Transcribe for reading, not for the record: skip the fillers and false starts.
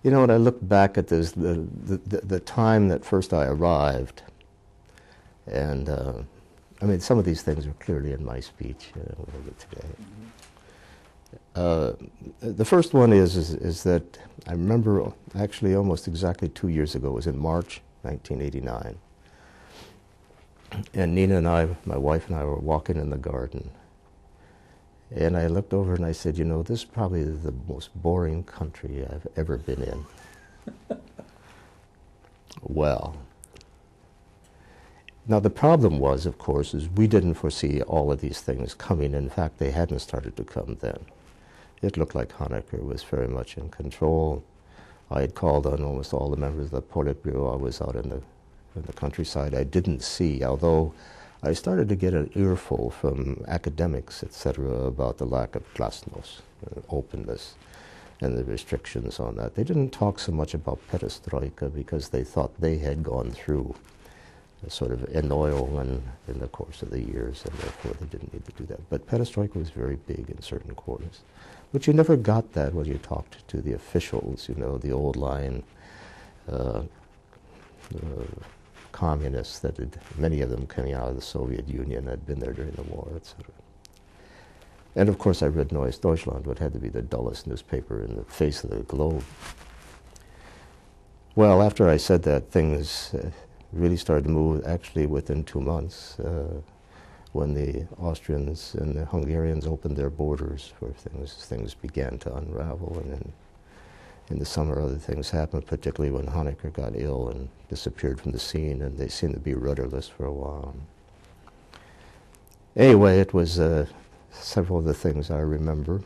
You know, when I look back at this, the time that first I arrived, and I mean, some of these things are clearly in my speech today. The first one is that I remember actually almost exactly 2 years ago. It was in March 1989. And Nina and I, my wife and I, were walking in the garden. And I looked over and I said, you know, this is probably the most boring country I've ever been in. Well, now the problem was, of course, is we didn't foresee all of these things coming. In fact, they hadn't started to come then. It looked like Honecker was very much in control. I had called on almost all the members of the Politburo. I was out in the countryside. I didn't see, although I started to get an earful from academics, etc., about the lack of glasnost, openness, and the restrictions on that. They didn't talk so much about perestroika because they thought they had gone through a sort of enoilement in the course of the years, and therefore they didn't need to do that. But perestroika was very big in certain quarters. But you never got that when you talked to the officials, you know, the old line communists that had, many of them coming out of the Soviet Union, had been there during the war, etc. And of course I read Neues Deutschland, which had to be the dullest newspaper in the face of the globe. Well, after I said that, things really started to move actually within 2 months when the Austrians and the Hungarians opened their borders, where things began to unravel. And then in the summer other things happened, particularly when Honecker got ill and disappeared from the scene, and they seemed to be rudderless for a while. Anyway, it was several of the things I remember.